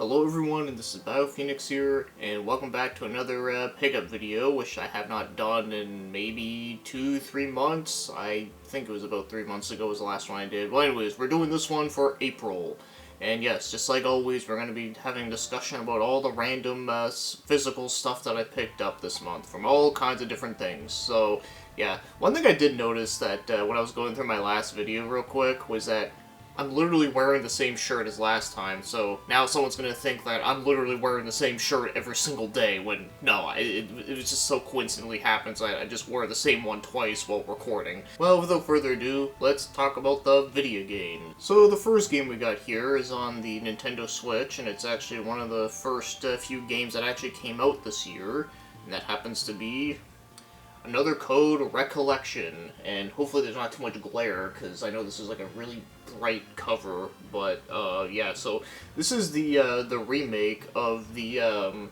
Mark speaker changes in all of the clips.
Speaker 1: Hello everyone, and this is BioPhoenix here, and welcome back to another pickup video, which I have not done in maybe 2-3 months. I think it was about 3 months ago was the last one I did. Well anyways, we're doing this one for April. And yes, just like always, we're going to be having a discussion about all the random physical stuff that I picked up this month from all kinds of different things. So, yeah, one thing I did notice that when I was going through my last video real quick was that I'm literally wearing the same shirt as last time, so now someone's gonna think that I'm literally wearing the same shirt every single day, when, no, it just so coincidentally happens I just wore the same one twice while recording. Well, without further ado, let's talk about the video game. So the first game we got here is on the Nintendo Switch, and it's actually one of the first few games that actually came out this year, and that happens to be Another Code Recollection, and hopefully there's not too much glare, because I know this is like a really bright cover, but, yeah, so this is the remake of the,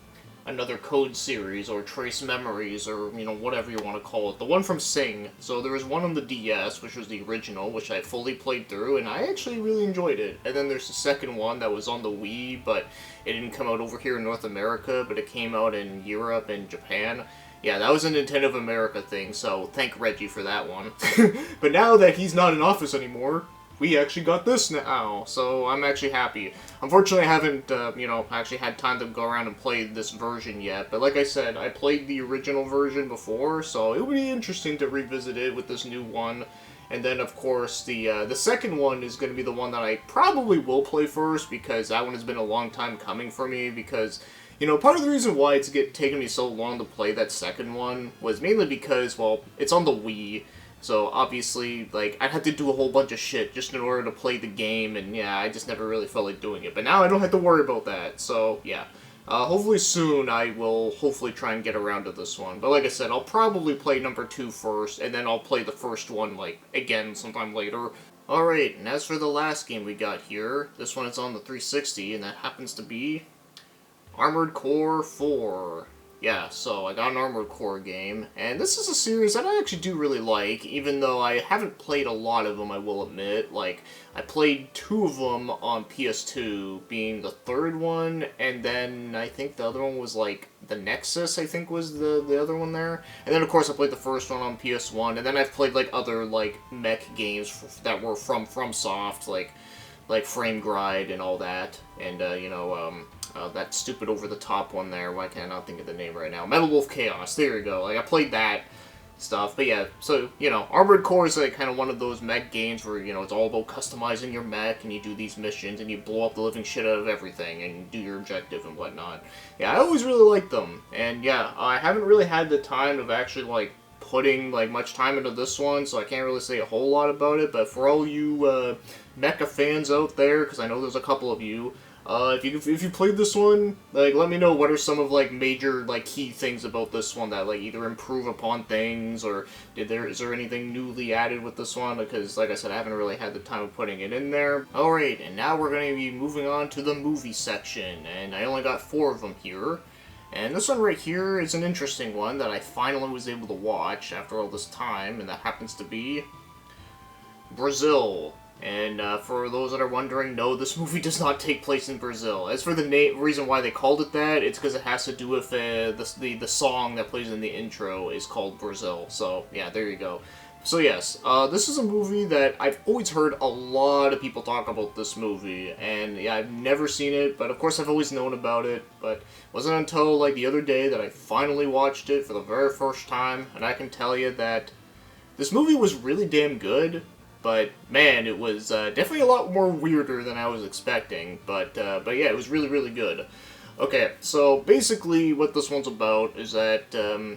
Speaker 1: Another Code series, or Trace Memories, or, you know, whatever you want to call it. The one from Sing. So there was one on the DS, which was the original, which I fully played through, and I actually really enjoyed it. And then there's the second one that was on the Wii, but it didn't come out over here in North America, but it came out in Europe and Japan. Yeah, that was a Nintendo of America thing, so thank Reggie for that one. But now that he's not in office anymore, we actually got this now, so I'm actually happy. Unfortunately, I haven't, actually had time to go around and play this version yet, but like I said, I played the original version before, so it would be interesting to revisit it with this new one. And then, of course, the second one is going to be the one that I probably will play first, because that one has been a long time coming for me, because, you know, part of the reason why it's taken me so long to play that second one was mainly because, well, it's on the Wii, so obviously, like, I'd have to do a whole bunch of shit just in order to play the game, and yeah, I just never really felt like doing it. But now I don't have to worry about that, so yeah. Hopefully soon I will hopefully try and get around to this one. But like I said, I'll probably play number 2 first, and then I'll play the first one, like, again sometime later. Alright, and as for the last game we got here, this one is on the 360, and that happens to be Armored Core 4. Yeah, so I got an Armored Core game, and this is a series that I actually do really like, even though I haven't played a lot of them, I will admit. Like, I played 2 of them on PS2, being the third one, and then I think the other one was, like, the Nexus, I think was the other one there. And then, of course, I played the first one on PS1, and then I've played, like, other, like, mech games that were from FromSoft, like Frame Gride and all that, and, that stupid over-the-top one there. Why can't I not think of the name right now? Metal Wolf Chaos, there you go. Like, I played that stuff, but yeah, so, you know, Armored Core is, like, kind of one of those mech games where, you know, it's all about customizing your mech, and you do these missions, and you blow up the living shit out of everything, and you do your objective and whatnot. Yeah, I always really liked them, and yeah, I haven't really had the time of actually, like, putting, like, much time into this one, so I can't really say a whole lot about it, but for all you, mecha fans out there, because I know there's a couple of you, if you played this one, like, let me know what are some of, like, major, like, key things about this one that, like, either improve upon things, or is there anything newly added with this one, because, like I said, I haven't really had the time of putting it in there. Alright, and now we're going to be moving on to the movie section, and I only got 4 of them here. And this one right here is an interesting one that I finally was able to watch after all this time, and that happens to be Brazil. And for those that are wondering, no, this movie does not take place in Brazil. As for the reason why they called it that, it's because it has to do with the song that plays in the intro is called Brazil. So, yeah, there you go. So yes, this is a movie that I've always heard a lot of people talk about this movie, and yeah, I've never seen it, but of course I've always known about it, but it wasn't until, like, the other day that I finally watched it for the very first time, and I can tell you that this movie was really damn good. But, man, it was definitely a lot more weirder than I was expecting. But yeah, it was really, really good. Okay, so basically what this one's about is that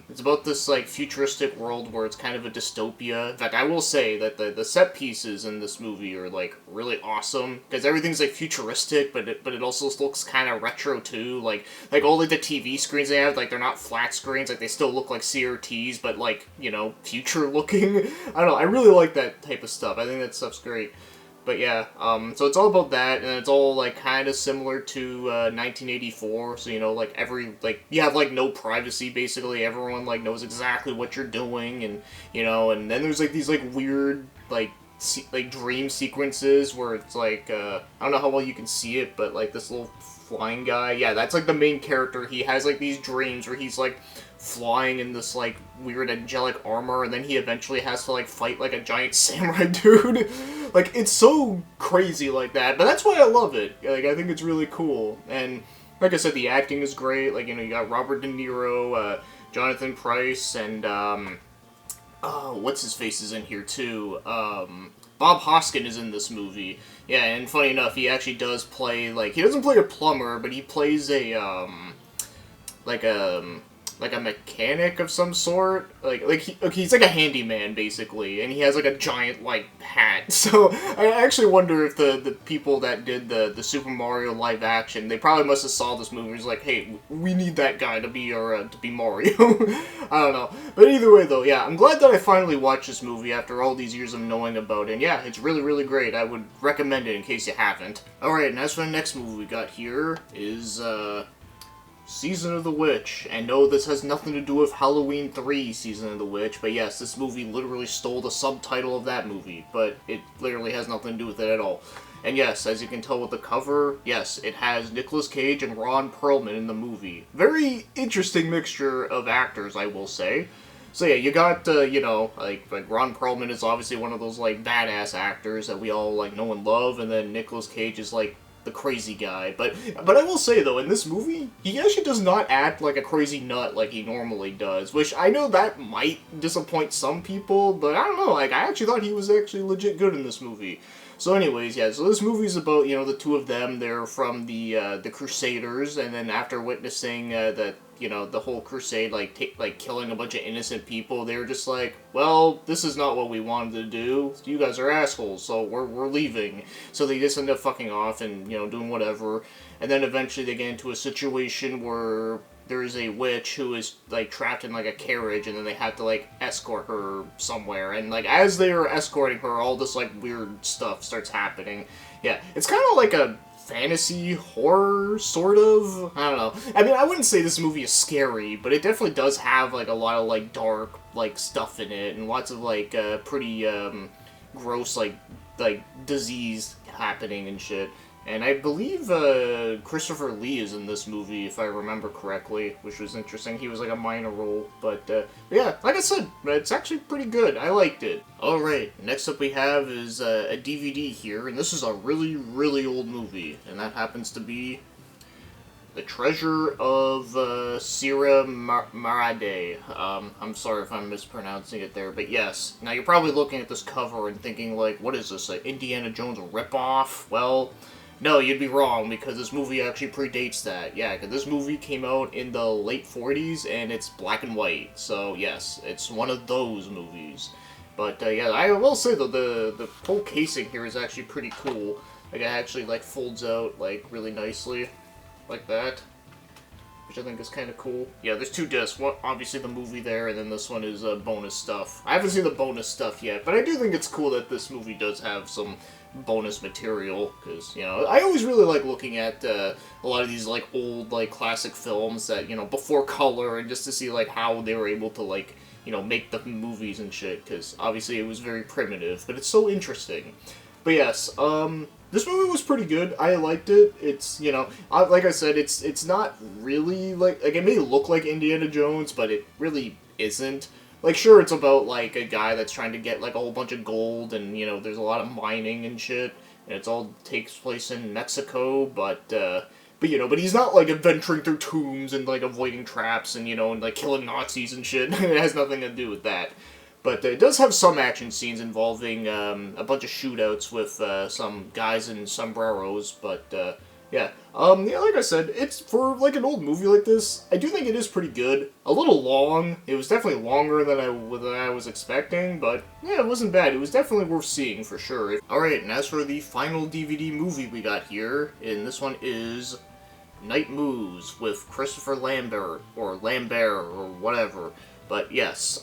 Speaker 1: it's about this, like, futuristic world where it's kind of a dystopia. In fact, I will say that the set pieces in this movie are, like, really awesome, because everything's, like, futuristic, but it also looks kind of retro, too. Like all, like, the TV screens they have, like, they're not flat screens, like, they still look like CRTs, but, like, you know, future-looking. I don't know, I really like that type of stuff. I think that stuff's great. But yeah, so it's all about that, and it's all, like, kind of similar to 1984, so, you know, like, you have, like, no privacy, basically. Everyone, like, knows exactly what you're doing, and, you know, and then there's, like, these, like, weird, like, dream sequences where it's, like, I don't know how well you can see it, but, like, this little flying guy. Yeah, that's like the main character. He has like these dreams where he's like flying in this like weird angelic armor, and then he eventually has to like fight like a giant samurai dude. Like, it's so crazy like that, but that's why I love it. Like, I think it's really cool. And like I said, the acting is great. Like, you know, you got Robert De Niro, Jonathan Pryce, and what's his face is in here too. Bob Hoskin is in this movie. Yeah, and funny enough, he actually does play, like, he doesn't play a plumber, but he plays a, like a mechanic of some sort. He's like a handyman, basically, and he has, like, a giant, like, hat. So, I actually wonder if the people that did the Super Mario live action, they probably must have saw this movie and was like, hey, we need that guy to be Mario. I don't know. But either way, though, yeah, I'm glad that I finally watched this movie after all these years of knowing about it. And yeah, it's really, really great. I would recommend it in case you haven't. Alright, and as for the next movie we got here is, Season of the Witch. And no, this has nothing to do with Halloween 3 Season of the Witch, but yes, this movie literally stole the subtitle of that movie, but it literally has nothing to do with it at all. And yes, as you can tell with the cover, yes, it has Nicolas Cage and Ron Perlman in the movie. Very interesting mixture of actors, I will say. So yeah, you got, you know, like Ron Perlman is obviously one of those, like, badass actors that we all, like, know and love, and then Nicolas Cage is, like, the crazy guy. But I will say, though, in this movie, he actually does not act like a crazy nut like he normally does, which I know that might disappoint some people, but I don't know, like, I actually thought he was actually legit good in this movie. So anyways, yeah, so this movie's about, you know, the two of them. They're from the Crusaders, and then after witnessing the whole crusade, like killing a bunch of innocent people, they were just like, well, this is not what we wanted to do. You guys are assholes, so we're leaving. So they just end up fucking off and, you know, doing whatever. And then eventually they get into a situation where there is a witch who is, like, trapped in, like, a carriage, and then they have to, like, escort her somewhere. And, like, as they are escorting her, all this, like, weird stuff starts happening. Yeah, it's kind of like a fantasy horror, sort of. I don't know. I mean, I wouldn't say this movie is scary, but it definitely does have, like, a lot of, like, dark, like, stuff in it, and lots of, like, pretty, gross, like, disease happening and shit. And I believe Christopher Lee is in this movie, if I remember correctly, which was interesting. He was like a minor role, but yeah, like I said, it's actually pretty good. I liked it. Alright, next up we have is a DVD here, and this is a really, really old movie, and that happens to be The Treasure of Sierra Madre. I'm sorry if I'm mispronouncing it there, but yes. Now you're probably looking at this cover and thinking, like, what is this, an Indiana Jones ripoff? Well, no, you'd be wrong, because this movie actually predates that. Yeah, because this movie came out in the late 40s, and it's black and white. So, yes, it's one of those movies. But, yeah, I will say, though, the whole casing here is actually pretty cool. Like, it actually, like, folds out, like, really nicely. Like that. Which I think is kind of cool. Yeah, there's two discs. One, obviously the movie there, and then this one is bonus stuff. I haven't seen the bonus stuff yet, but I do think it's cool that this movie does have some bonus material, because, you know, I always really like looking at a lot of these, like, old, like, classic films that, you know, before color, and just to see, like, how they were able to, like, you know, make the movies and shit, because obviously it was very primitive, but it's so interesting. But yes, this movie was pretty good. I liked it. It's, you know, like I said, it's not really, like, it may look like Indiana Jones, but it really isn't. Like, sure, it's about, like, a guy that's trying to get, like, a whole bunch of gold, and, you know, there's a lot of mining and shit, and it all takes place in Mexico, but you know, but he's not, like, adventuring through tombs and, like, avoiding traps and, you know, and, like, killing Nazis and shit. It has nothing to do with that. But it does have some action scenes involving a bunch of shootouts with some guys in sombreros, but yeah. Yeah, like I said, it's, for, like, an old movie like this, I do think it is pretty good. A little long. It was definitely longer than I was expecting, but yeah, it wasn't bad. It was definitely worth seeing, for sure. Alright, and as for the final DVD movie we got here, and this one is Night Moves with Christopher Lambert, or whatever. But yes,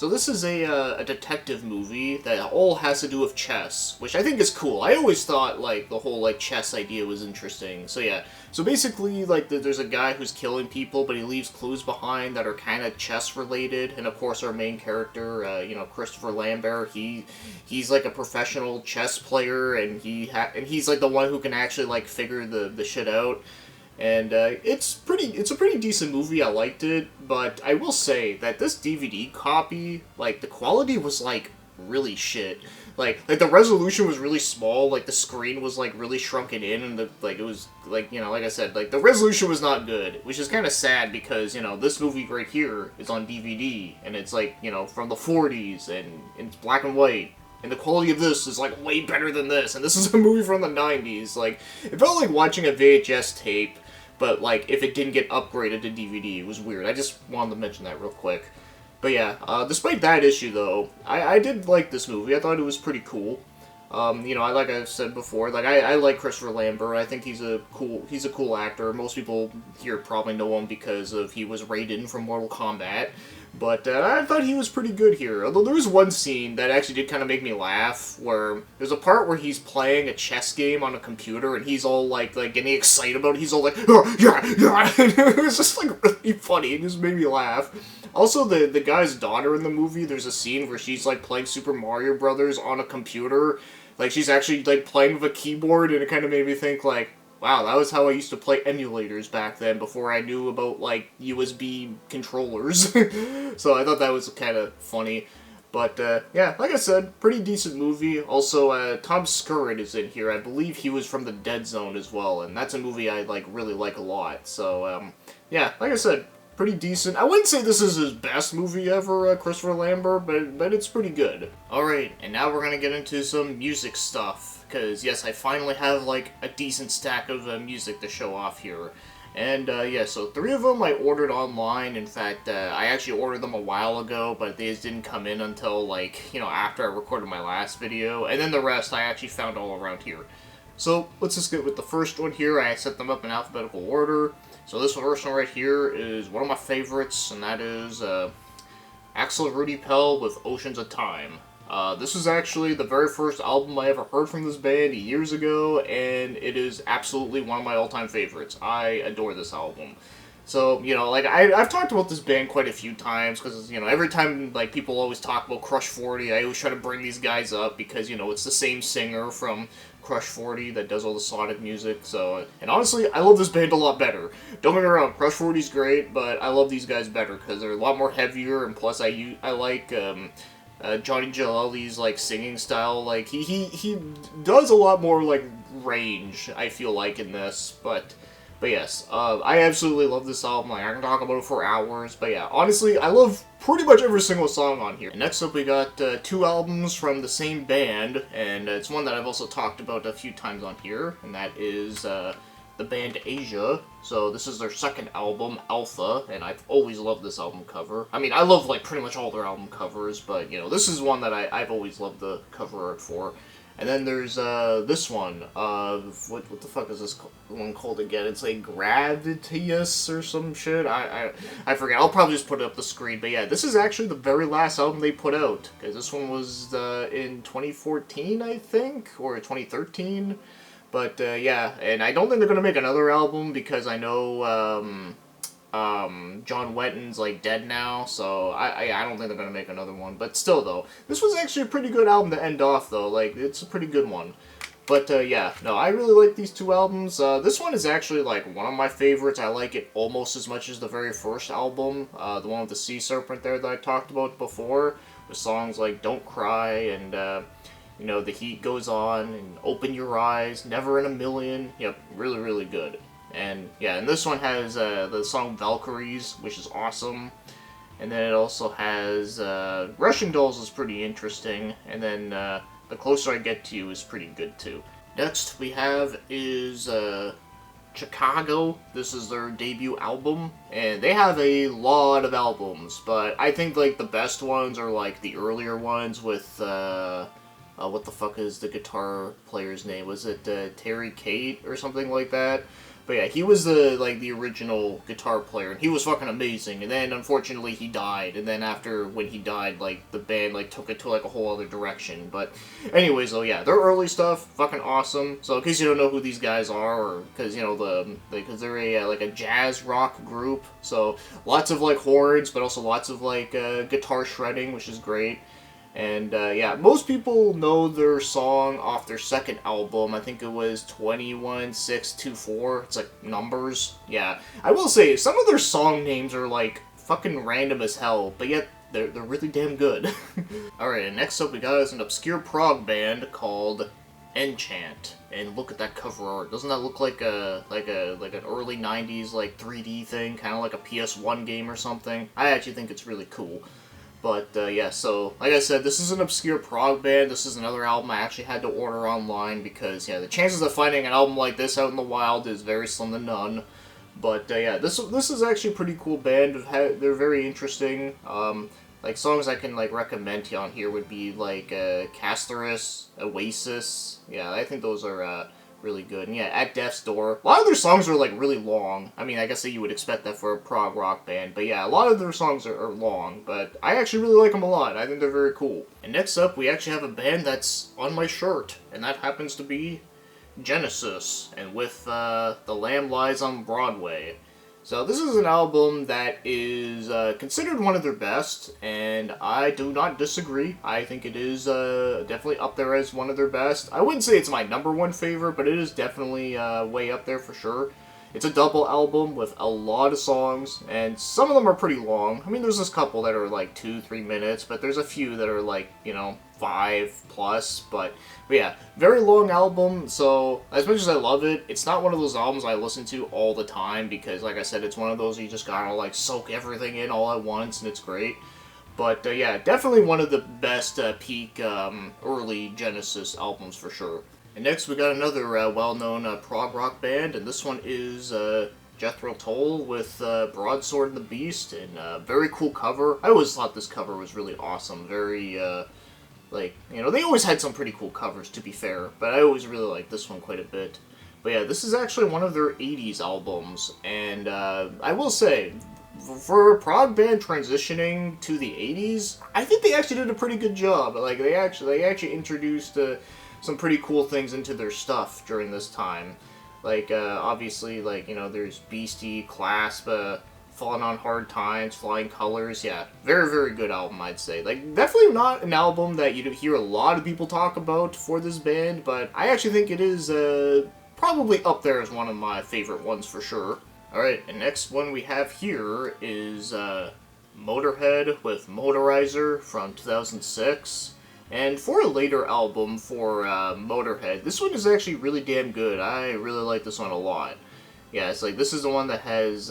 Speaker 1: So this is a detective movie that all has to do with chess, which I think is cool. I always thought, like, the whole, like, chess idea was interesting. So yeah, so basically, like, there's a guy who's killing people, but he leaves clues behind that are kind of chess-related, and of course our main character, you know, Christopher Lambert, he's like a professional chess player, and he's like the one who can actually, like, figure the shit out. And it's a pretty decent movie. I liked it, but I will say that this DVD copy, like, the quality was like really shit. Like the resolution was really small. Like the screen was like really shrunken in, and it was like, you know, like I said, like the resolution was not good, which is kind of sad because, you know, this movie right here is on DVD and it's like, you know, from the 40s and it's black and white. And the quality of this is, like, way better than this. And this is a movie from the 90s. Like, it felt like watching a VHS tape, but, like, if it didn't get upgraded to DVD. It was weird. I just wanted to mention that real quick. But yeah, despite that issue, though, I did like this movie. I thought it was pretty cool. You know, like I've said before, like, I like Christopher Lambert. I think he's a cool actor. Most people here probably know him because of he was Raiden from Mortal Kombat. But I thought he was pretty good here. Although there was one scene that actually did kind of make me laugh, where there's a part where he's playing a chess game on a computer, and he's all like getting excited about it. He's all like, oh, yeah, yeah. And it was just like really funny. It just made me laugh. Also, the guy's daughter in the movie, there's a scene where she's like playing Super Mario Brothers on a computer. Like, she's actually like playing with a keyboard, and it kind of made me think, like, wow, that was how I used to play emulators back then, before I knew about, like, USB controllers. So I thought that was kind of funny. But, yeah, like I said, pretty decent movie. Also, Tom Skerritt is in here. I believe he was from The Dead Zone as well, and that's a movie I, like, really like a lot. So, yeah, like I said, pretty decent. I wouldn't say this is his best movie ever, Christopher Lambert, but it's pretty good. Alright, and now we're gonna get into some music stuff. Because, yes, I finally have, like, a decent stack of music to show off here. And, yeah, so 3 of them I ordered online. In fact, I actually ordered them a while ago, but they just didn't come in until, like, you know, after I recorded my last video. And then the rest I actually found all around here. So, let's just get with the first one here. I set them up in alphabetical order. So this first one right here is one of my favorites, and that is, Axel Rudy Pell with Oceans of Time. This is actually the very first album I ever heard from this band years ago, and it is absolutely one of my all-time favorites. I adore this album. So, you know, like, I've talked about this band quite a few times, because, you know, every time, like, people always talk about Crush 40, I always try to bring these guys up, because, you know, it's the same singer from Crush 40 that does all the Sonic music, so, and honestly, I love this band a lot better. Don't get me wrong, Crush 40's great, but I love these guys better, because they're a lot more heavier, and plus I like, Johnny Jalali's, like, singing style. Like, he does a lot more, like, range, I feel like, in this, but yes, I absolutely love this album. Like, I can talk about it for hours, but yeah, honestly, I love pretty much every single song on here. Next up, we got 2 albums from the same band, and it's one that I've also talked about a few times on here, and that is, the band Asia. So this is their second album, Alpha, and I've always loved this album cover. I mean, I love, like, pretty much all their album covers, but, you know, this is one that I've always loved the cover art for. And then there's, this one, what the fuck is this one called again? It's like Gravitius or some shit? I forget. I'll probably just put it up the screen, but yeah, this is actually the very last album they put out, because this one was, in 2014, I think, or 2013. But, yeah, and I don't think they're gonna make another album, because I know, John Wetton's, like, dead now, so I don't think they're gonna make another one. But still, though, this was actually a pretty good album to end off, though. Like, it's a pretty good one. But, yeah, no, I really like these 2 albums. This one is actually, like, one of my favorites. I like it almost as much as the very first album, the one with the sea serpent there that I talked about before, with songs like Don't Cry and, you know, The Heat Goes On, and Open Your Eyes, Never in a Million. Yep, really, really good. And, yeah, and this one has the song Valkyries, which is awesome. And then it also has Rushing Dolls is pretty interesting. And then The Closer I Get to You is pretty good, too. Next we have is Chicago. This is their debut album. And they have a lot of albums, but I think, like, the best ones are, like, the earlier ones with... what the fuck is the guitar player's name? Was it Terry Kate or something like that? But yeah, he was the original guitar player, and he was fucking amazing. And then unfortunately he died, and then after when he died, like the band like took it to like a whole other direction. But anyways, though, yeah, their early stuff fucking awesome. So in case you don't know who these guys are, or because you know because they're a like a jazz rock group, so lots of like horns, but also lots of like guitar shredding, which is great. And yeah, most people know their song off their second album. I think it was 21624. It's like numbers. Yeah, I will say some of their song names are like fucking random as hell, but yet they're really damn good. Alright, and next up we got is an obscure prog band called Enchant. And look at that cover art. Doesn't that look like an early 90s like 3D thing, kind of like a PS1 game or something? I actually think it's really cool. But, yeah, so, like I said, this is an obscure prog band. This is another album I actually had to order online because, yeah, the chances of finding an album like this out in the wild is very slim to none. But, yeah, this is actually a pretty cool band. They're very interesting. Like, songs I can, like, recommend to you on here would be, like, Castorus, Oasis. Yeah, I think those are, really good. And yeah, At Death's Door. A lot of their songs are like really long. I mean, I guess that you would expect that for a prog rock band. But yeah, a lot of their songs are long. But I actually really like them a lot. I think they're very cool. And next up, we actually have a band that's on my shirt. And that happens to be Genesis. And with The Lamb Lies on Broadway. So this is an album that is considered one of their best, and I do not disagree. I think it is definitely up there as one of their best. I wouldn't say it's my #1 favorite, but it is definitely way up there for sure. It's a double album with a lot of songs, and some of them are pretty long. I mean, there's this couple that are like 2-3 minutes, but there's a few that are like, you know, 5+, but yeah, very long album, so as much as I love it, it's not one of those albums I listen to all the time, because like I said, it's one of those you just gotta like soak everything in all at once, and it's great. But yeah, definitely one of the best peak early Genesis albums for sure. And next we got another well-known prog rock band, and this one is Jethro Tull with Broadsword and the Beast, and very cool cover. I always thought this cover was really awesome, very like, you know, they always had some pretty cool covers, to be fair, but I always really liked this one quite a bit. But yeah, this is actually one of their 80s albums, and I will say, for a prog band transitioning to the 80s, I think they actually did a pretty good job. Like, they actually introduced some pretty cool things into their stuff during this time. Like, obviously, like, you know, there's Beastie, Clasp, Falling on Hard Times, Flying Colors, yeah, very, very good album, I'd say. Like, definitely not an album that you'd hear a lot of people talk about for this band, but I actually think it is, probably up there as one of my favorite ones for sure. Alright, and next one we have here is, Motorhead with Motorizer from 2006. And for a later album for Motorhead, this one is actually really damn good. I really like this one a lot. Yeah, it's like, this is the one that has,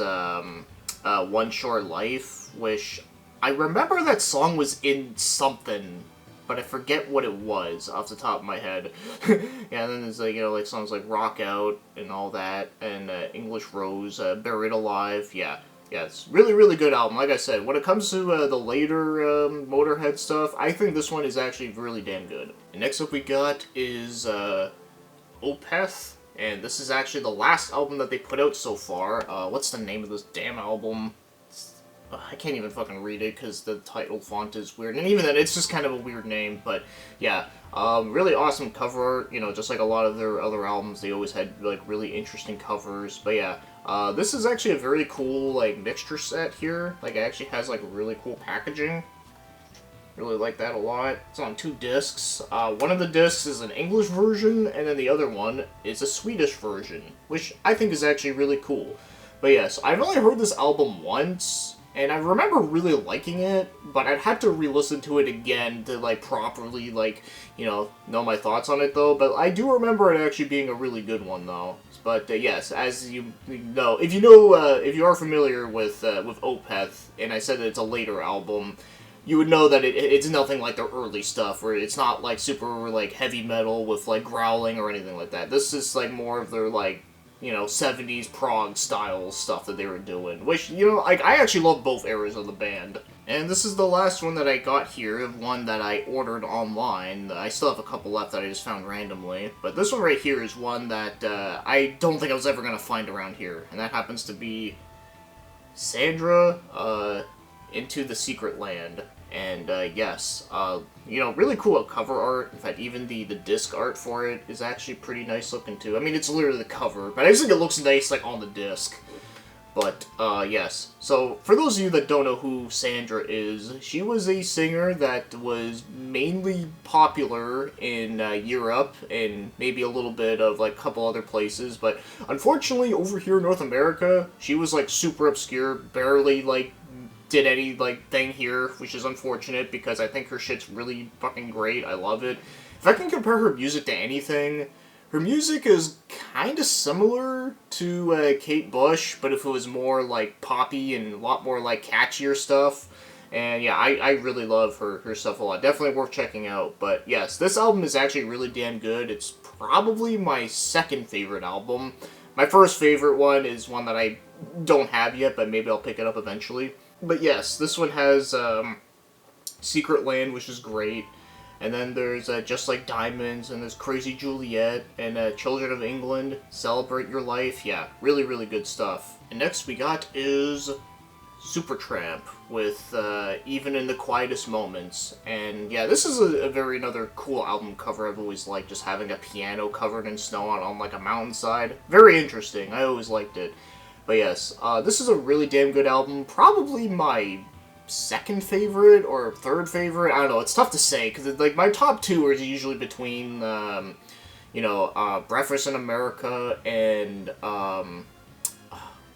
Speaker 1: One Short Life, which I remember that song was in something, but I forget what it was off the top of my head. Yeah, and then there's like, you know, like songs like Rock Out and all that, and English Rose, Buried Alive, yeah. Yeah, it's really, really good album. Like I said, when it comes to the later Motorhead stuff, I think this one is actually really damn good. And next up we got is Opeth. And this is actually the last album that they put out so far. What's the name of this damn album? I can't even fucking read it because the title font is weird. And even then, it's just kind of a weird name. But yeah, really awesome cover art. You know, just like a lot of their other albums, they always had like really interesting covers. But yeah, this is actually a very cool like mixture set here. Like, it actually has like really cool packaging. Really like that a lot. It's on 2 discs. One of the discs is an English version, and then the other one is a Swedish version, which I think is actually really cool. But yes, I've only heard this album once, and I remember really liking it, but I'd have to re-listen to it again to, like, properly, like, you know my thoughts on it, though. But I do remember it actually being a really good one, though. But yes, as you know, if you are familiar with Opeth, and I said that it's a later album, you would know that it's nothing like their early stuff, where it's not like super like heavy metal with like growling or anything like that. This is like more of their like, you know, 70s prog style stuff that they were doing, which, you know, like, I actually love both eras of the band. And this is the last one that I got here, one that I ordered online. I still have a couple left that I just found randomly. But this one right here is one that I don't think I was ever going to find around here. And that happens to be Sandra, Into the Secret Land. And yes, you know, really cool cover art. In fact, even the disc art for it is actually pretty nice looking too. I mean, it's literally the cover, but I just think it looks nice like on the disc. But, yes. So, for those of you that don't know who Sandra is, she was a singer that was mainly popular in Europe and maybe a little bit of, like, a couple other places. But, unfortunately, over here in North America, she was, like, super obscure, barely, like, did any, like, thing here, which is unfortunate because I think her shit's really fucking great. I love it. If I can compare her music to anything, her music is kind of similar to Kate Bush, but if it was more, like, poppy and a lot more, like, catchier stuff. And, yeah, I really love her stuff a lot. Definitely worth checking out. But, yes, this album is actually really damn good. It's probably my second favorite album. My first favorite one is one that I don't have yet, but maybe I'll pick it up eventually. But, yes, this one has Secret Land, which is great. And then there's Just Like Diamonds, and there's Crazy Juliet, and Children of England, Celebrate Your Life. Yeah, really, really good stuff. And next we got is Supertramp with Even in the Quietest Moments. And yeah, this is another cool album cover I've always liked, just having a piano covered in snow on like a mountainside. Very interesting, I always liked it. But yes, this is a really damn good album, probably my second favorite or third favorite. I don't know, it's tough to say because like my top two are usually between you know, Breakfast in America and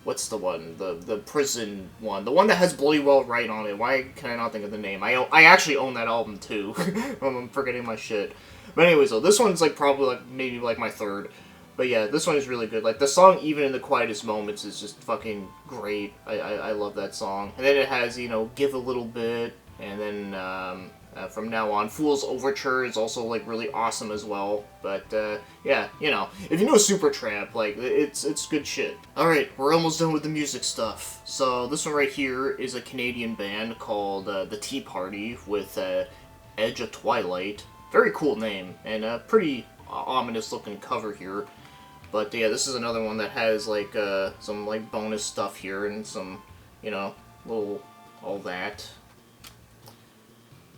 Speaker 1: what's the one, the prison one, the one that has Bloody Well Right on it. Why can I not think of the name? I actually own that album too. I'm forgetting my shit. But anyways, though, this one's like probably like maybe like my third. But yeah, this one is really good. Like, the song Even in the Quietest Moments is just fucking great. I love that song. And then it has, you know, Give a Little Bit, and then from now on, Fool's Overture is also, like, really awesome as well. But, yeah, you know, if you know Supertramp, like, it's good shit. Alright, we're almost done with the music stuff. So, this one right here is a Canadian band called The Tea Party with Edge of Twilight. Very cool name, and a pretty ominous looking cover here. But yeah, this is another one that has like some like bonus stuff here and some, you know, little all that.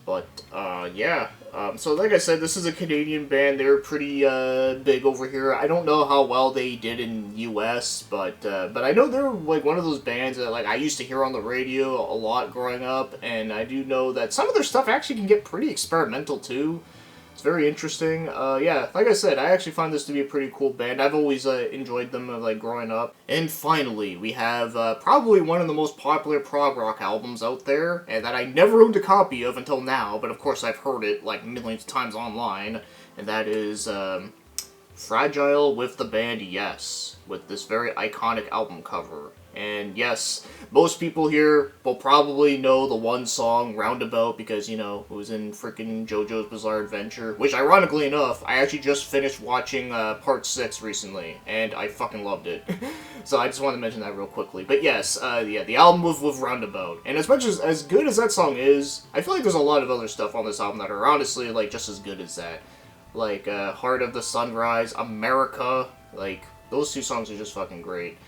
Speaker 1: But yeah, so like I said, this is a Canadian band. They're pretty big over here. I don't know how well they did in US, but I know they're like one of those bands that like I used to hear on the radio a lot growing up, and I do know that some of their stuff actually can get pretty experimental too. It's very interesting. Yeah, like I said, I actually find this to be a pretty cool band. I've always enjoyed them, like, growing up. And finally, we have probably one of the most popular prog rock albums out there, and that I never owned a copy of until now, but of course I've heard it, like, millions of times online, and that is Fragile with the band Yes, with this very iconic album cover. And yes, most people here will probably know the one song, Roundabout, because, you know, it was in frickin' JoJo's Bizarre Adventure, which, ironically enough, I actually just finished watching Part 6 recently, and I fucking loved it. So I just wanted to mention that real quickly. But yes, yeah, the album with Roundabout. And as much as good as that song is, I feel like there's a lot of other stuff on this album that are honestly, like, just as good as that. Like, Heart of the Sunrise, America, like, those two songs are just fucking great.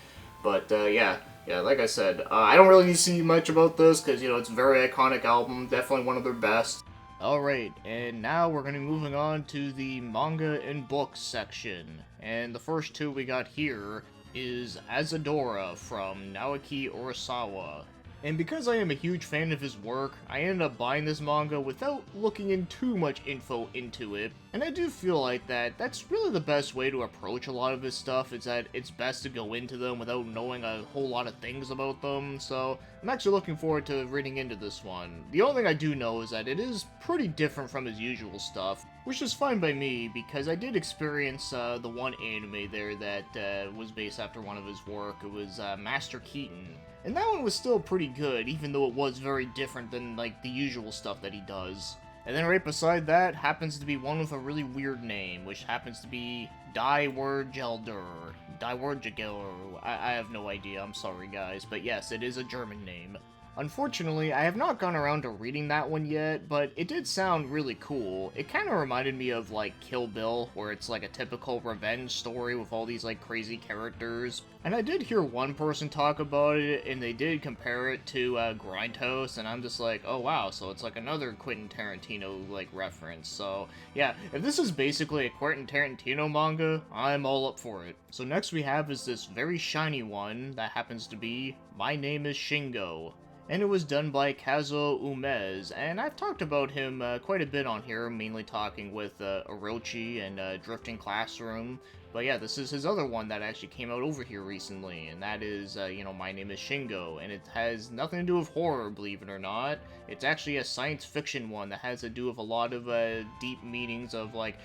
Speaker 1: But, yeah, like I said, I don't really see much about this, because, you know, it's a very iconic album, definitely one of their best. Alright, and now we're going to be moving on to the manga and books section. And the first two we got here is Azadora from Naoki Urasawa. And because I am a huge fan of his work, I ended up buying this manga without looking in too much info into it. And I do feel like that's really the best way to approach a lot of his stuff, is that it's best to go into them without knowing a whole lot of things about them. So I'm actually looking forward to reading into this one. The only thing I do know is that it is pretty different from his usual stuff, which is fine by me, because I did experience the one anime there that was based after one of his work. It was Master Keaton. And that one was still pretty good, even though it was very different than, like, the usual stuff that he does. And then right beside that happens to be one with a really weird name, which happens to be Daiwurgelder. I have no idea, I'm sorry guys, but yes, it is a German name. Unfortunately, I have not gone around to reading that one yet, but it did sound really cool. It kind of reminded me of, like, Kill Bill, where it's like a typical revenge story with all these, like, crazy characters. And I did hear one person talk about it, and they did compare it to Grindhouse, and I'm just like, oh wow, so it's like another Quentin Tarantino, like, reference. So, yeah, if this is basically a Quentin Tarantino manga, I'm all up for it. So next we have is this very shiny one that happens to be My Name is Shingo. And it was done by Kazuo Umez, and I've talked about him quite a bit on here, mainly talking with Orochi and Drifting Classroom. But yeah, this is his other one that actually came out over here recently, and that is, My Name is Shingo, and it has nothing to do with horror, believe it or not. It's actually a science fiction one that has to do with a lot of deep meanings of, like,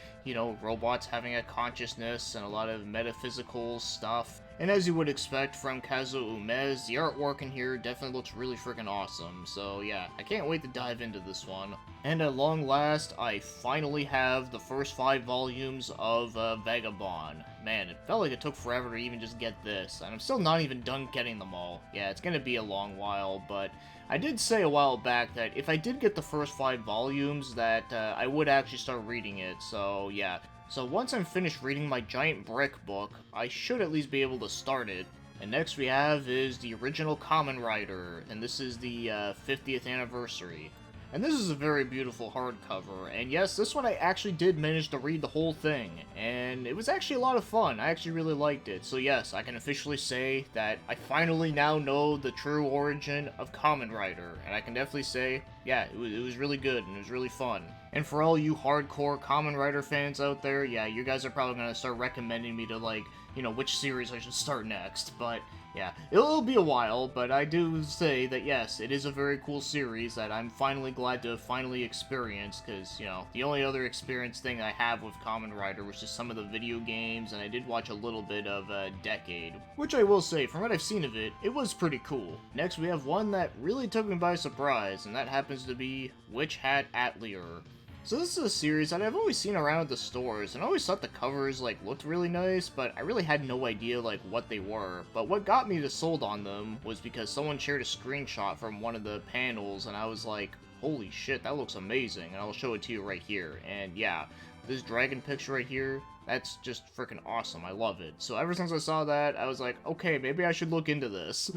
Speaker 1: robots having a consciousness and a lot of metaphysical stuff. And as you would expect from Kazuo Umez, the artwork in here definitely looks really freaking awesome, so yeah, I can't wait to dive into this one. And at long last, I finally have the first 5 volumes of Vagabond. Man, it felt like it took forever to even just get this, and I'm still not even done getting them all. Yeah, it's gonna be a long while, but I did say a while back that if I did get the first 5 volumes, that I would actually start reading it, so yeah. So once I'm finished reading my giant brick book, I should at least be able to start it. And next we have is the original Kamen Rider, and this is the 50th anniversary. And this is a very beautiful hardcover, and yes, this one I actually did manage to read the whole thing, and it was actually a lot of fun. I actually really liked it, so yes, I can officially say that I finally now know the true origin of Kamen Rider, and I can definitely say, yeah, it was really good, and it was really fun. And for all you hardcore Kamen Rider fans out there, yeah, you guys are probably gonna start recommending me to, like, which series I should start next, but yeah, it'll be a while, but I do say that yes, it is a very cool series that I'm finally glad to have finally experienced, because, the only other experience thing I have with Kamen Rider was just some of the video games, and I did watch a little bit of Decade, which I will say, from what I've seen of it, it was pretty cool. Next we have one that really took me by surprise, and that happens to be Witch Hat Atelier. So this is a series that I've always seen around at the stores, and I always thought the covers, looked really nice, but I really had no idea, what they were. But what got me to sold on them was because someone shared a screenshot from one of the panels, and I was like, holy shit, that looks amazing, and I'll show it to you right here. And yeah, this dragon picture right here, that's just freaking awesome, I love it. So ever since I saw that, I was like, okay, maybe I should look into this.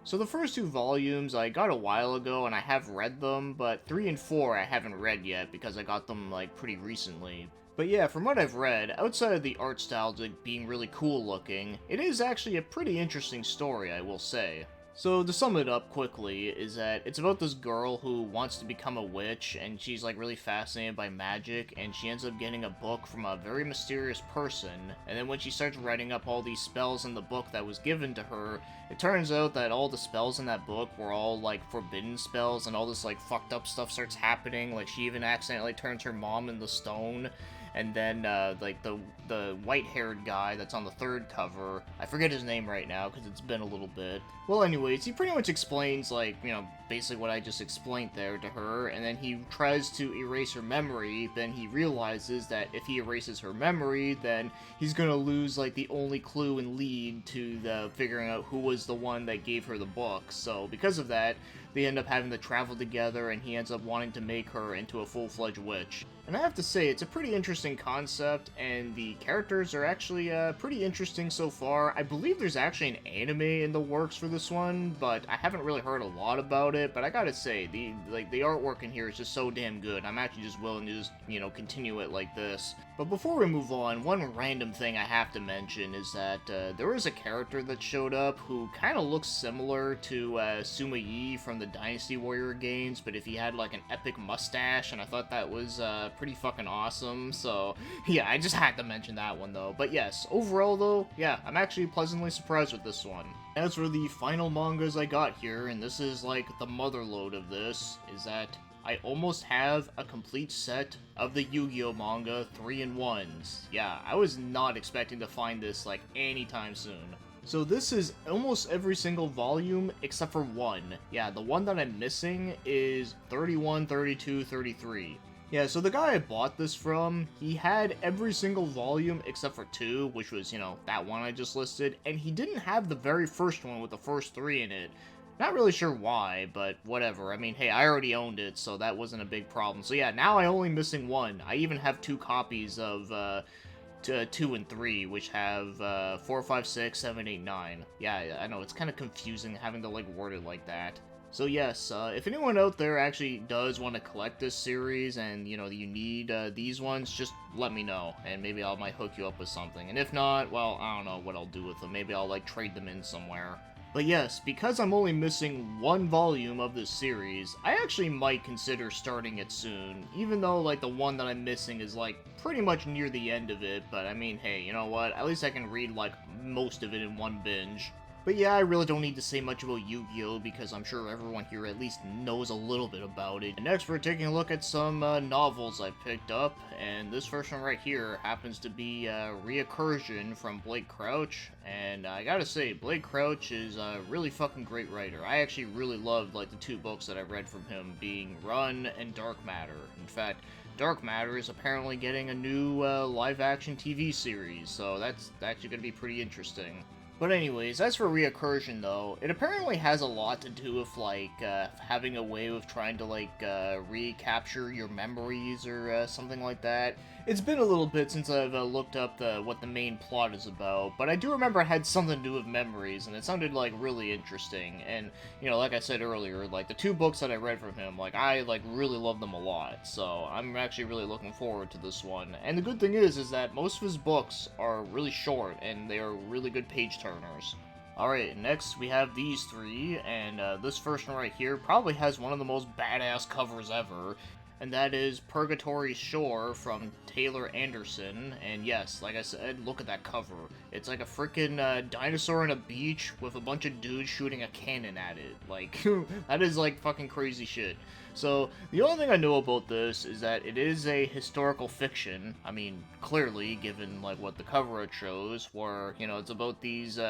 Speaker 1: So the first 2 volumes I got a while ago, and I have read them, but 3 and 4 I haven't read yet because I got them, pretty recently. But yeah, from what I've read, outside of the art style being really cool looking, it is actually a pretty interesting story, I will say. So to sum it up quickly, is that it's about this girl who wants to become a witch, and she's really fascinated by magic, and she ends up getting a book from a very mysterious person, and then when she starts writing up all these spells in the book that was given to her, it turns out that all the spells in that book were all forbidden spells, and all this fucked up stuff starts happening. She even accidentally turns her mom into stone. And then, the white-haired guy that's on the 3rd cover, I forget his name right now, because it's been a little bit. Well, anyways, he pretty much explains, basically what I just explained there to her, and then he tries to erase her memory, then he realizes that if he erases her memory, then he's gonna lose, the only clue and lead to the figuring out who was the one that gave her the book. So, because of that, they end up having to travel together, and he ends up wanting to make her into a full-fledged witch. And I have to say, it's a pretty interesting concept, and the characters are actually pretty interesting so far. I believe there's actually an anime in the works for this one, but I haven't really heard a lot about it. But I gotta say, the artwork in here is just so damn good. I'm actually just willing to just, continue it like this. But before we move on, one random thing I have to mention is that there is a character that showed up who kind of looks similar to Suma Yi from the Dynasty Warrior games, but if he had an epic mustache, and I thought that was pretty fucking awesome. So yeah, I just had to mention that one though. But yes, overall though, yeah, I'm actually pleasantly surprised with this one. As for the final mangas I got here, and this is the motherlode of this, is that I almost have a complete set of the Yu-Gi-Oh! Manga 3-in-1s. Yeah, I was not expecting to find this anytime soon. So this is almost every single volume except for one. Yeah, the one that I'm missing is 31, 32, 33. Yeah, so the guy I bought this from, he had every single volume except for 2, which was, that one I just listed, and he didn't have the very first one with the first 3 in it. Not really sure why, but whatever. I mean, hey, I already owned it, so that wasn't a big problem. So yeah, now I'm only missing one. I even have two copies of 2 and 3, which have 4, 5, 6, 7, 8, 9. Yeah, I know, it's kind of confusing having to, like, word it like that. So yes, if anyone out there actually does want to collect this series and, you know, you need these ones, just let me know, and maybe I might hook you up with something. And if not, well, I don't know what I'll do with them. Maybe I'll, like, trade them in somewhere. But yes, because I'm only missing one volume of this series, I actually might consider starting it soon, even though, like, the one that I'm missing is, like, pretty much near the end of it, but I mean, hey, you know what, at least I can read, like, most of it in one binge. But yeah, I really don't need to say much about Yu-Gi-Oh! Because I'm sure everyone here at least knows a little bit about it. And next, we're taking a look at some novels I picked up, and this first one right here happens to be Recursion from Blake Crouch, and I gotta say, Blake Crouch is a really fucking great writer. I actually really loved, like, the two books that I read from him, being Run and Dark Matter. In fact, Dark Matter is apparently getting a new live-action TV series, so that's actually gonna be pretty interesting. But anyways, as for Recursion though, it apparently has a lot to do with, like, having a way of trying to, like, recapture your memories or something like that. It's been a little bit since I've looked up what the main plot is about, but I do remember it had something to do with memories, and it sounded, like, really interesting. And, you know, like I said earlier, like, the two books that I read from him, like, I, like, really love them a lot, so I'm actually really looking forward to this one. And the good thing is that most of his books are really short, and they are really good page turners. Alright, next we have these three, and this first one right here probably has one of the most badass covers ever, and that is Purgatory Shore from Taylor Anderson. And yes, like I said, look at that cover. It's like a freaking dinosaur on a beach with a bunch of dudes shooting a cannon at it. Like, that is like fucking crazy shit. So, the only thing I know about this is that it is a historical fiction. I mean, clearly, given, like, what the cover art shows, where, you know, it's about these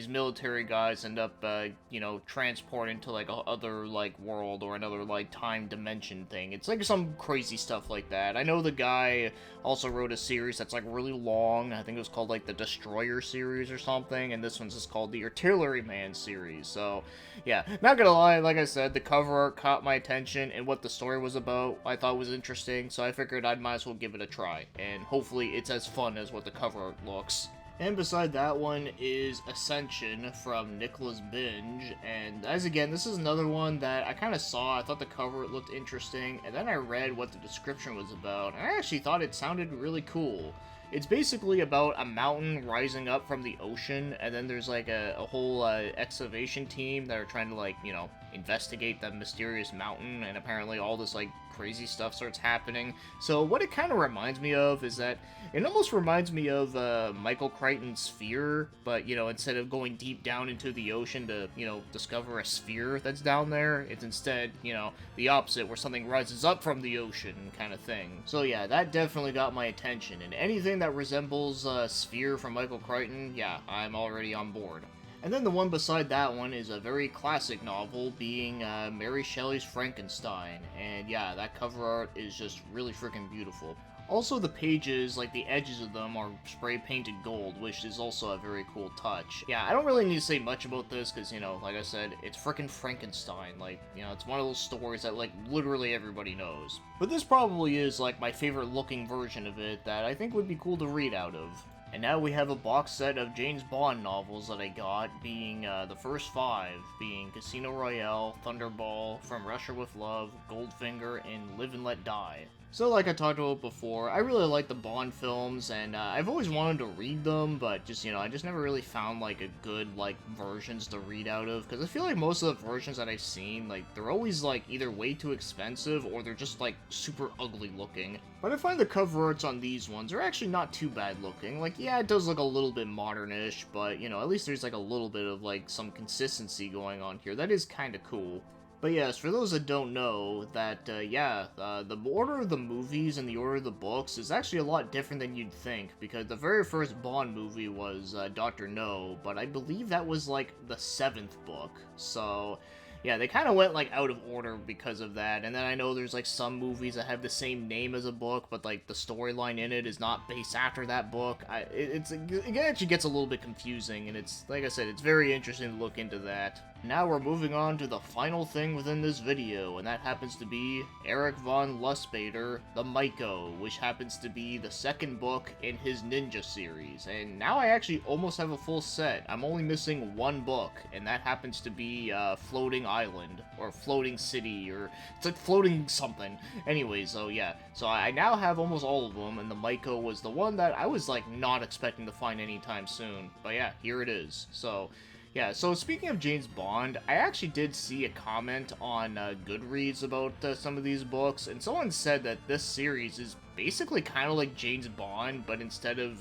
Speaker 1: military guys end up, you know, transporting to, like, a other, like, world or another, like, time dimension thing. It's, like, some crazy stuff like that. I know the guy also wrote a series that's, like, really long. I think it was called, like, the Destroyer series or something, and this one's just called the Artilleryman series. So, yeah, not gonna lie, like I said, the cover art caught my attention, and what the story was about I thought was interesting, so I figured I might as well give it a try, and hopefully it's as fun as what the cover art looks. And beside that one is Ascension from Nicholas Binge, and as again, this is another one that I kind of saw, I thought the cover looked interesting, and then I read what the description was about, and I actually thought it sounded really cool. It's basically about a mountain rising up from the ocean, and then there's like a whole excavation team that are trying to, like, you know, investigate that mysterious mountain, and apparently all this, like, crazy stuff starts happening. So what it kind of reminds me of is that it almost reminds me of Michael Crichton's Sphere, but, you know, instead of going deep down into the ocean to, you know, discover a sphere that's down there, it's instead, you know, the opposite, where something rises up from the ocean kind of thing. So yeah, that definitely got my attention, and anything that resembles Sphere from Michael Crichton, yeah, I'm already on board. And then the one beside that one is a very classic novel, being Mary Shelley's Frankenstein, and yeah, that cover art is just really freaking beautiful. Also, the pages, like the edges of them, are spray painted gold, which is also a very cool touch. Yeah, I don't really need to say much about this, because, you know, like I said, it's frickin' Frankenstein. Like, you know, it's one of those stories that, like, literally everybody knows. But this probably is, like, my favorite looking version of it that I think would be cool to read out of. And now we have a box set of James Bond novels that I got, being the first 5, being Casino Royale, Thunderball, From Russia with Love, Goldfinger, and Live and Let Die. So like I talked about before, I really like the Bond films, and I've always wanted to read them, but just, you know, I just never really found, like, a good, like, versions to read out of, because I feel like most of the versions that I've seen, like, they're always, like, either way too expensive, or they're just, like, super ugly looking. But I find the cover arts on these ones are actually not too bad looking. Like, yeah, it does look a little bit modernish, but, you know, at least there's, like, a little bit of, like, some consistency going on here. That is kind of cool. But yes, for those that don't know, that, the order of the movies and the order of the books is actually a lot different than you'd think, because the very first Bond movie was Dr. No, but I believe that was, like, the 7th book, so yeah, they kind of went, like, out of order because of that. And then I know there's, like, some movies that have the same name as a book, but, like, the storyline in it is not based after that book. It actually gets a little bit confusing, and it's, like I said, it's very interesting to look into that. Now we're moving on to the final thing within this video, and that happens to be Eric von Lustbader, the Maiko, which happens to be the second book in his ninja series. And now I actually almost have a full set. I'm only missing one book, and that happens to be Floating Island, or Floating City, or it's like Floating something. Anyways, so yeah. So I now have almost all of them, and the Maiko was the one that I was like not expecting to find anytime soon. But yeah, here it is. So yeah, so speaking of James Bond, I actually did see a comment on Goodreads about some of these books, and someone said that this series is basically kind of like James Bond, but instead of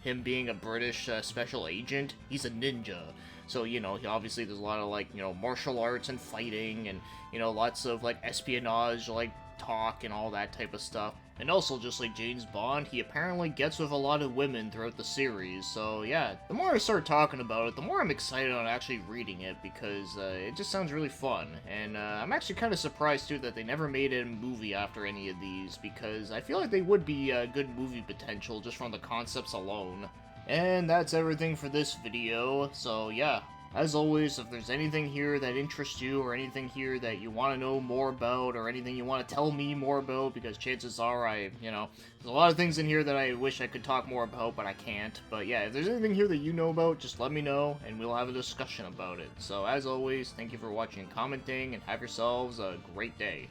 Speaker 1: him being a British special agent, he's a ninja. So, you know, obviously there's a lot of, like, you know, martial arts and fighting, and, you know, lots of, like, espionage, like, talk and all that type of stuff. And also, just like James Bond, he apparently gets with a lot of women throughout the series, so yeah, the more I start talking about it, the more I'm excited on actually reading it, because it just sounds really fun, and I'm actually kind of surprised too that they never made a movie after any of these, because I feel like they would be good movie potential just from the concepts alone. And that's everything for this video, so yeah. As always, if there's anything here that interests you, or anything here that you want to know more about, or anything you want to tell me more about, because chances are you know, there's a lot of things in here that I wish I could talk more about, but I can't. But yeah, if there's anything here that you know about, just let me know, and we'll have a discussion about it. So as always, thank you for watching and commenting, and have yourselves a great day.